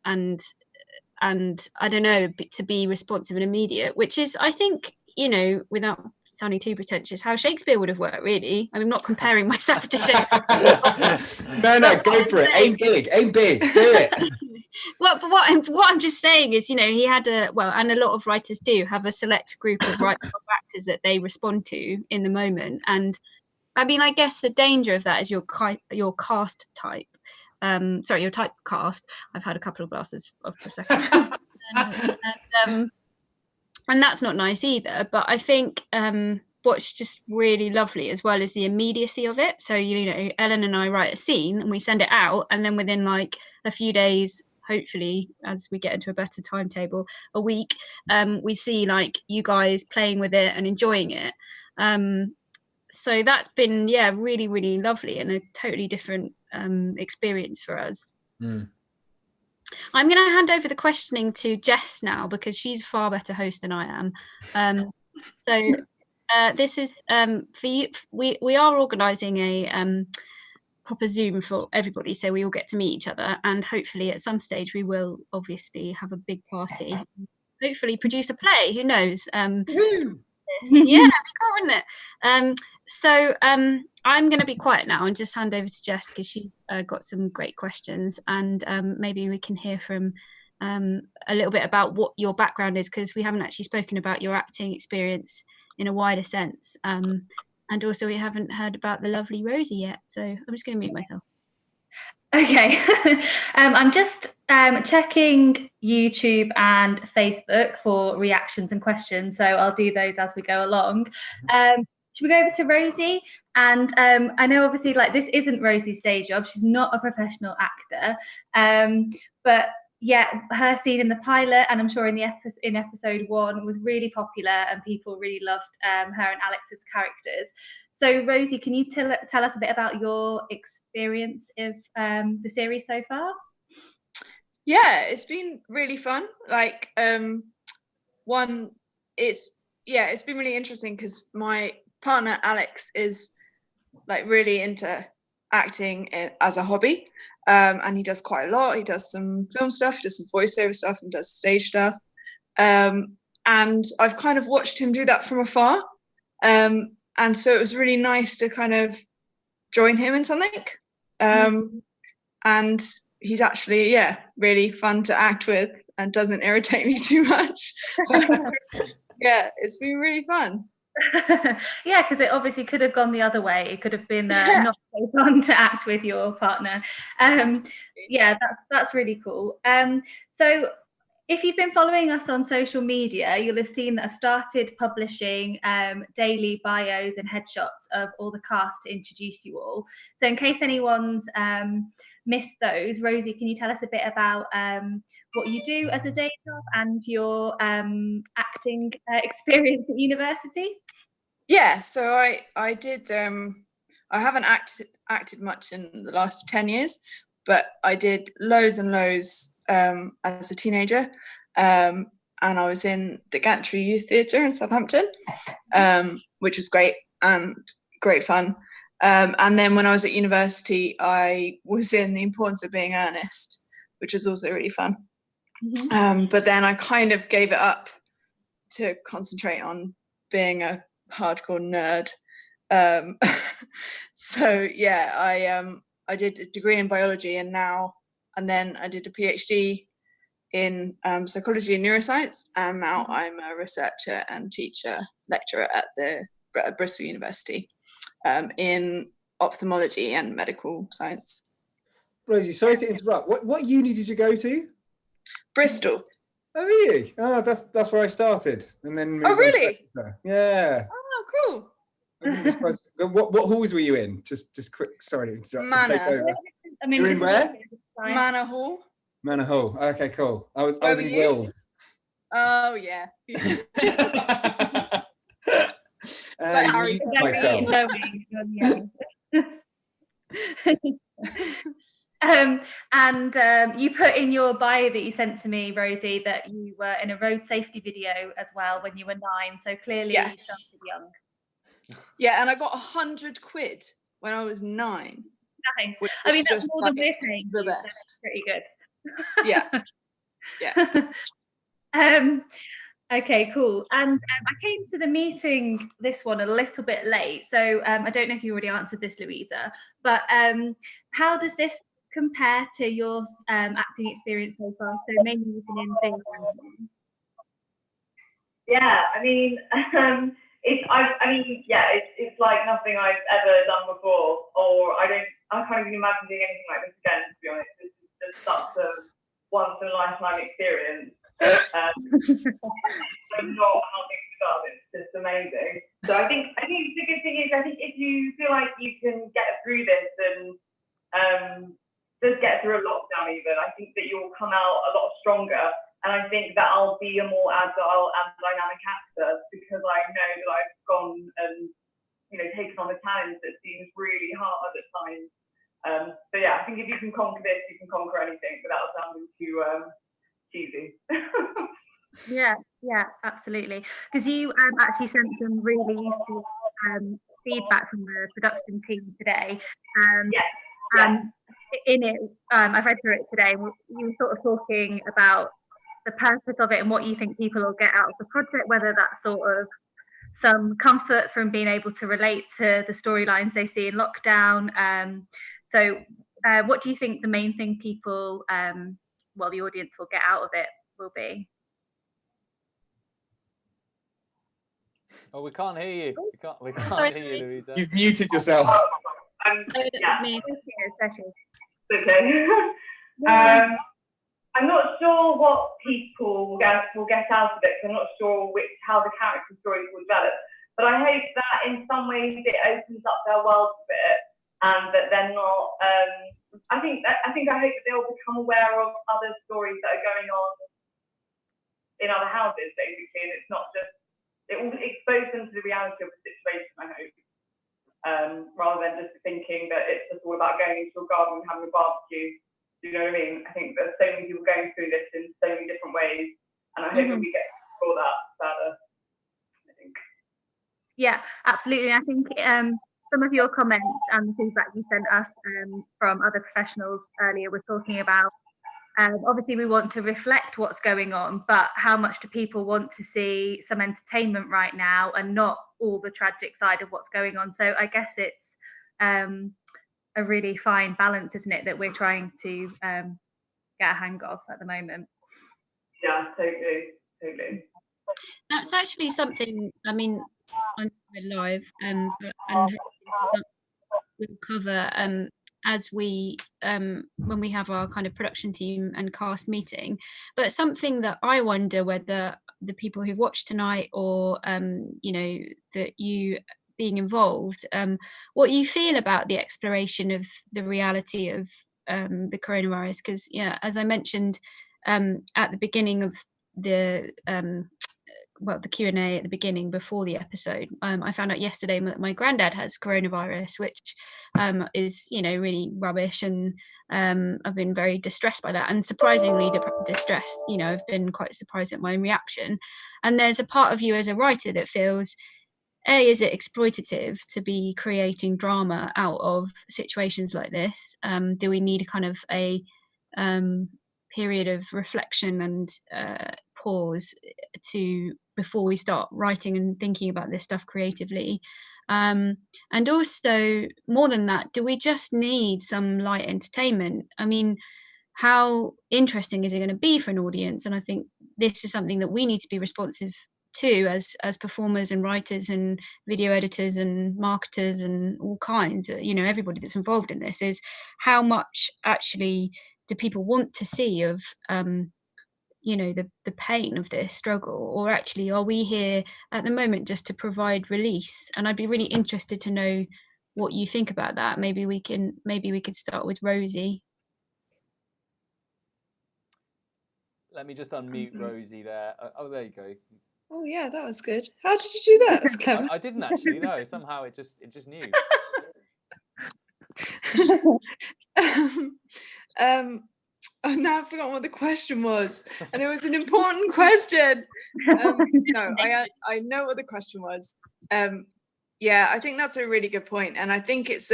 I don't know, to be responsive and immediate, which is, I think, you know, without sounding too pretentious, how Shakespeare would have worked, really. I mean, I'm not comparing myself to Shakespeare. No, go for it. Aim big, do it. Well, but what I'm just saying is, you know, he had and a lot of writers do have a select group of actors that they respond to in the moment. And I mean, I guess the danger of that is your cast type. Sorry, your typecast. I've had a couple of glasses of Prosecco. And that's not nice either. But I think what's just really lovely as well is the immediacy of it. So, you know, Ellen and I write a scene and we send it out, and then within like a few days, hopefully as we get into a better timetable, a week, we see like you guys playing with it and enjoying it. So that's been really, really lovely and a totally different experience for us. I'm going to hand over the questioning to Jess now because she's a far better host than I am. So this is for you. We are organising a proper Zoom for everybody, so we all get to meet each other, and hopefully at some stage we will obviously have a big party. Hopefully produce a play. Who knows? Yeah, that'd be cool, wouldn't it? So I'm going to be quiet now and just hand over to Jess because she got some great questions, and maybe we can hear from a little bit about what your background is, because we haven't actually spoken about your acting experience in a wider sense, and also we haven't heard about the lovely Rosie yet. So I'm just going to mute myself. Okay, I'm just checking YouTube and Facebook for reactions and questions, so I'll do those as we go along. Should we go over to Rosie? And I know obviously like this isn't Rosie's day job, she's not a professional actor, but yeah, her scene in the pilot, and I'm sure in episode 1 was really popular and people really loved her and Alex's characters. So Rosie, can you tell us a bit about your experience of the series so far? Yeah, it's been really fun. Like it's been really interesting because my partner Alex is like really into acting as a hobby, and he does quite a lot. He does some film stuff, he does some voiceover stuff, and does stage stuff. And I've kind of watched him do that from afar. And so it was really nice to kind of join him in something. And he's actually, really fun to act with and doesn't irritate me too much. So, yeah, it's been really fun. Yeah, because it obviously could have gone the other way. It could have been not so fun to act with your partner. Yeah, that's really cool. So if you've been following us on social media, you'll have seen that I've started publishing daily bios and headshots of all the cast to introduce you all. So in case anyone's missed those, Rosie, can you tell us a bit about what you do as a day job and your acting experience at university? Yeah, so I did. I haven't acted much in the last 10 years, but I did loads and loads as a teenager, and I was in the Gantry Youth Theatre in Southampton, which was great and great fun. And then when I was at university, I was in The Importance of Being Earnest, which was also really fun. But then I kind of gave it up to concentrate on being a hardcore nerd. So yeah, I did a degree in biology, and then I did a PhD in psychology and neuroscience, and now I'm a researcher and lecturer at Bristol University in ophthalmology and medical science. Rosie, sorry to interrupt. What uni did you go to? Bristol. Oh, really? Oh, that's where I started, and then. Oh, really? Yeah. Oh, cool. What halls were you in? Just quick. Sorry to interrupt. Manor. You're in where? Manor Hall. Manor Hall. Okay, cool. I was in Wills. Oh yeah. Like Harry myself. And you put in your bio that you sent to me, Rosie, that you were in a road safety video as well when you were 9. So clearly you started young. Yeah, and I got 100 quid when I was 9. Nice. I mean, that's more than we're paying. The best. That's pretty good. Yeah. Okay, cool. And I came to the meeting, this one, a little bit late. So I don't know if you already answered this, Louisa, but how does this compare to your acting experience so far? So mainly you've been in things. Yeah, I mean, it's like nothing I've ever done before, or I can't even imagine doing anything like this again, to be honest. This is just such a once in a lifetime experience. I'm not having fun, it's just amazing. So I think the good thing is, I think if you feel like you can get through this and does get through a lockdown even, I think that you'll come out a lot stronger. And I think that I'll be a more agile and dynamic actor because I know that I've gone and, taken on a challenge that seems really hard at times. So yeah, I think if you can conquer this, you can conquer anything without sounding too cheesy. Yeah, absolutely. Because you actually sent some really useful feedback from the production team today. And in it, I've read through it today. You were sort of talking about the purpose of it and what you think people will get out of the project, whether that's sort of some comfort from being able to relate to the storylines they see in lockdown. So what do you think the main thing people, the audience will get out of it will be? Oh, we can't hear you. We can't hear you, Louisa. You've muted yourself. Yeah. Me. Okay. I'm not sure what people will get out of it. I'm not sure how the character stories will develop. But I hope that in some ways it opens up their world a bit, and that they're not. I hope that they'll become aware of other stories that are going on in other houses, basically, and it's not just. It will expose them to the reality of the situation, I hope, rather than just thinking that it's just all about going into a garden and having a barbecue. Do you know what I mean? I think there's so many people going through this in so many different ways, and I hope that we get to explore that further. I think. Yeah, absolutely. I think some of your comments and the feedback you sent us from other professionals earlier were talking about. Obviously, we want to reflect what's going on, but how much do people want to see some entertainment right now and not all the tragic side of what's going on? So I guess it's a really fine balance, isn't it, that we're trying to get a hang of at the moment? Yeah, totally. That's actually something, I mean, I'm live and we'll cover as we when we have our kind of production team and cast meeting. But something that I wonder whether the people who watched tonight or that you being involved, what you feel about the exploration of the reality of the coronavirus, because as I mentioned at the beginning of the the Q&A at the beginning before the episode, I found out yesterday that my granddad has coronavirus, which is really rubbish, and I've been very distressed by that, and surprisingly distressed. I've been quite surprised at my own reaction. And there's a part of you as a writer that feels, is it exploitative to be creating drama out of situations like this? Do we need a kind of a period of reflection and pause before we start writing and thinking about this stuff creatively? And also, more than that, do we just need some light entertainment? I mean, how interesting is it going to be for an audience? And I think this is something that we need to be responsive to as performers and writers and video editors and marketers and all kinds, everybody that's involved in this, is how much actually do people want to see of the pain of this struggle, or actually are we here at the moment just to provide release? And I'd be really interested to know what you think about that. Maybe we could start with Rosie. Let me just unmute Rosie there. Oh, there you go. Oh yeah, that was good. How did you do that? That's clever. I didn't actually know. Somehow it just knew. Now I've forgotten what the question was, and it was an important question. No, I know what the question was. I think that's a really good point, and I think it's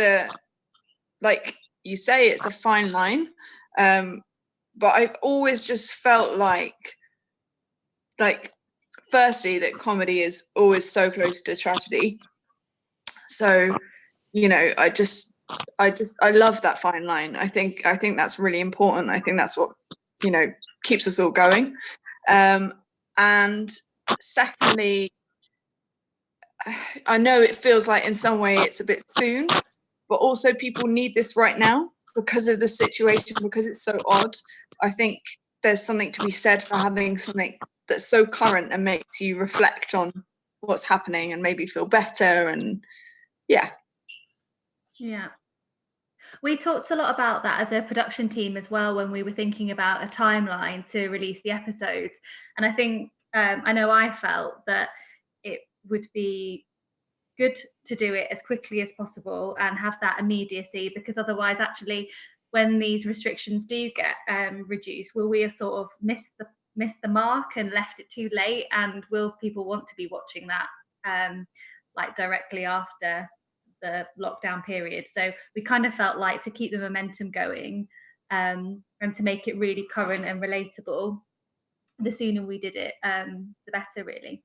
like you say, it's a fine line. But I've always just felt like firstly that comedy is always so close to tragedy. So, I love that fine line. I think that's really important. I think that's what keeps us all going. And secondly, I know it feels like in some way it's a bit soon, but also people need this right now because of the situation, because it's so odd. I think there's something to be said for having something that's so current and makes you reflect on what's happening and maybe feel better. And yeah. We talked a lot about that as a production team as well when we were thinking about a timeline to release the episodes. And I think, I know I felt that it would be good to do it as quickly as possible and have that immediacy, because otherwise, actually, when these restrictions do get reduced, will we have sort of missed the mark and left it too late? And will people want to be watching that like directly after the lockdown period? So we kind of felt like to keep the momentum going and to make it really current and relatable, the sooner we did it, the better, really.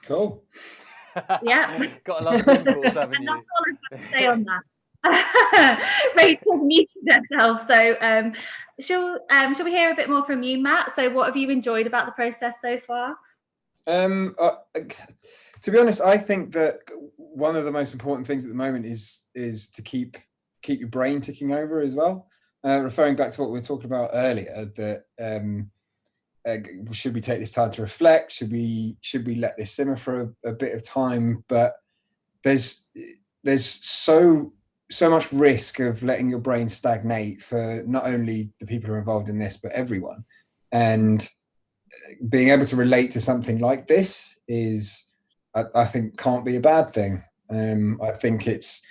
Cool. Yeah. Got a lot of phone calls, haven't And you? that's all I've got to say on that. Rachel muted herself. So shall we hear a bit more from you, Matt? So what have you enjoyed about the process so far? To be honest, I think that one of the most important things at the moment is to keep your brain ticking over as well. Referring back to what we were talking about earlier, that should we take this time to reflect? Should we let this simmer for a bit of time? But there's so much risk of letting your brain stagnate for not only the people who are involved in this, but everyone. And being able to relate to something like this is, I think, can't be a bad thing. I think it's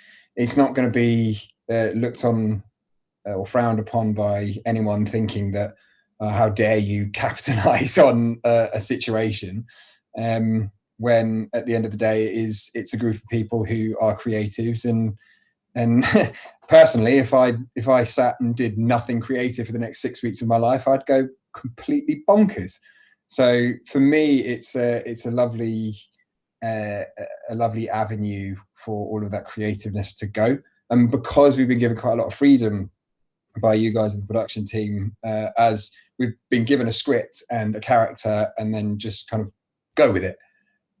not going to be looked on or frowned upon by anyone thinking that how dare you capitalize on a situation, when at the end of the day it's a group of people who are creatives. And personally, if I sat and did nothing creative for the next 6 weeks of my life, I'd go completely bonkers. So for me, it's a lovely avenue for all of that creativeness to go. And because we've been given quite a lot of freedom by you guys in the production team, as we've been given a script and a character and then just kind of go with it.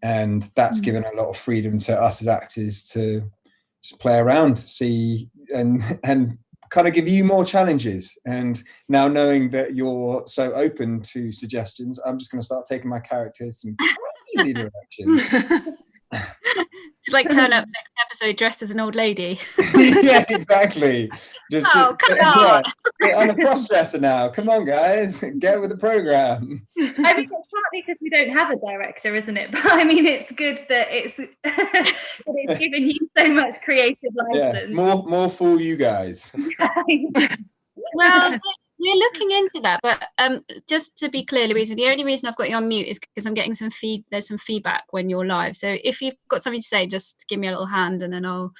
And that's given a lot of freedom to us as actors to just play around, see, and kind of give you more challenges. And now knowing that you're so open to suggestions, I'm just going to start taking my characters some crazy directions. It's like turn up next episode dressed as an old lady. Yeah, exactly. Just come on. Yeah, I'm a cross-dresser now. Come on, guys, get with the program. I mean, it's partly because we don't have a director, isn't it? But I mean, it's good that it's that it's given you so much creative license. Yeah, more fool you guys. Well, we're looking into that, but just to be clear, Louisa, the only reason I've got you on mute is because I'm getting there's some feedback when you're live. So if you've got something to say, just give me a little hand and then I'll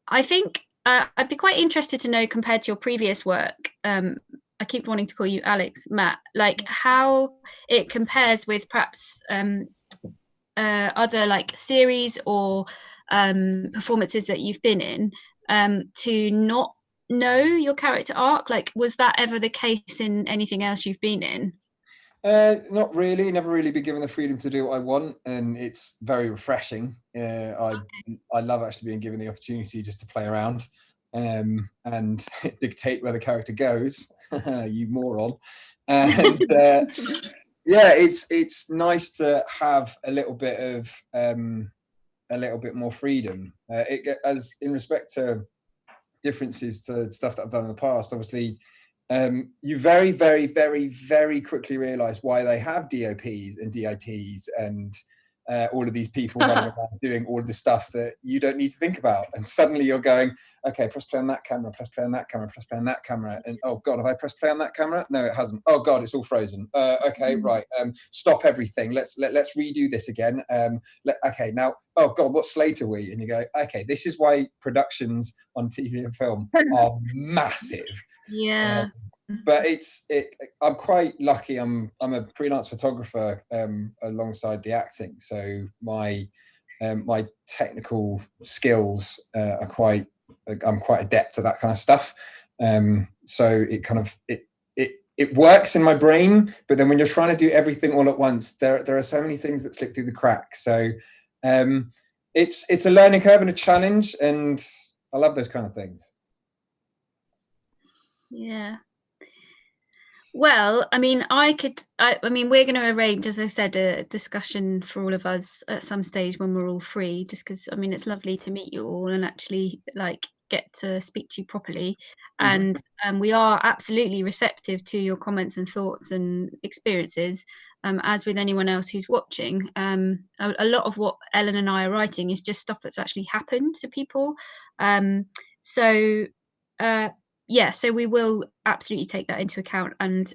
I think I'd be quite interested to know, compared to your previous work, I keep wanting to call you Alex, Matt, like how it compares with perhaps other like series or performances that you've been in, to not know your character arc. Like, was that ever the case in anything else you've been in? Not really. Never really been given the freedom to do what I want, and it's very refreshing. I love actually being given the opportunity just to play around and dictate where the character goes. You moron. And yeah, it's nice to have a little bit more freedom. As in respect to differences to stuff that I've done in the past, obviously. You very, very, very, very quickly realise why they have DOPs and DITs and all of these people running around doing all of the stuff that you don't need to think about. And suddenly you're going, okay, press play on that camera, press play on that camera, press play on that camera. And oh God, have I pressed play on that camera? No, it hasn't. Oh God, it's all frozen. Okay, right. Stop everything. Let's redo this again. Okay, now, oh God, what slate are we? And you go, okay, this is why productions on TV and film are massive. Yeah. But I'm quite lucky. I'm a freelance photographer alongside the acting, so my technical skills are quite. I'm quite adept at that kind of stuff. So it kind of it works in my brain, but then when you're trying to do everything all at once, there are so many things that slip through the cracks. So it's a learning curve and a challenge, and I love those kind of things. Yeah. Well, I mean, I mean, we're going to arrange, as I said, a discussion for all of us at some stage when we're all free, just because, I mean, it's lovely to meet you all and actually like get to speak to you properly. And we are absolutely receptive to your comments and thoughts and experiences, as with anyone else who's watching. A lot of what Ellen and I are writing is just stuff that's actually happened to people. Yeah, so we will absolutely take that into account, and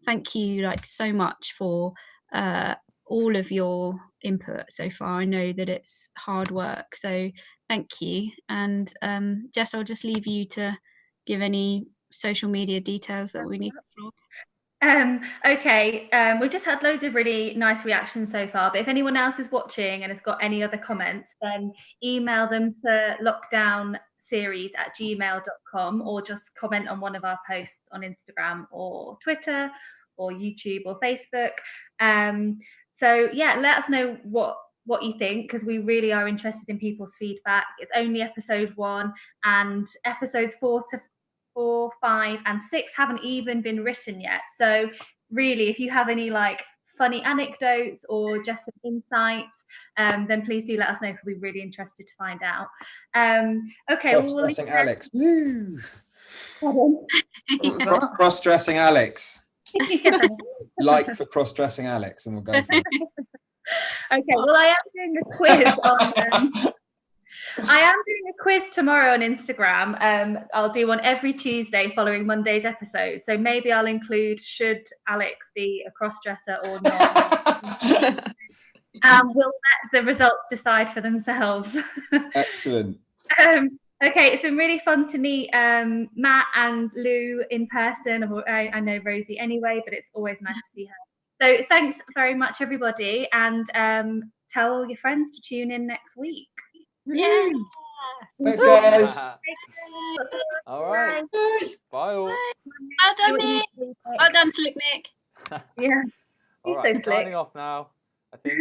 thank you like so much for all of your input so far. I know that it's hard work, so thank you. And Jess, I'll just leave you to give any social media details that we need. Okay, we've just had loads of really nice reactions so far, but if anyone else is watching and has got any other comments, then email them to lockdownseries@gmail.com, or just comment on one of our posts on Instagram or Twitter or YouTube or Facebook. So yeah, let us know what you think, because we really are interested in people's feedback. It's only episode 1, and episodes 4, 5 and 6 haven't even been written yet. So really, if you have any like funny anecdotes or just some insights, then please do let us know, because we're really interested to find out. Okay, Cross-dressing Alex. Cross-dressing Alex. Like for cross-dressing Alex, and we'll go for it. Okay, well, I am doing a quiz on I am doing a quiz tomorrow on Instagram. I'll do one every Tuesday following Monday's episode. So maybe I'll include, should Alex be a cross-dresser or not? We'll let the results decide for themselves. Excellent. Okay, it's been really fun to meet Matt and Lou in person. I know Rosie anyway, but it's always nice to see her. So thanks very much, everybody, and tell all your friends to tune in next week. Yeah. Thanks, guys. All right. Bye all. Well done, Nick. Well done, Slick Nick. Yeah. All right, signing off now, I think.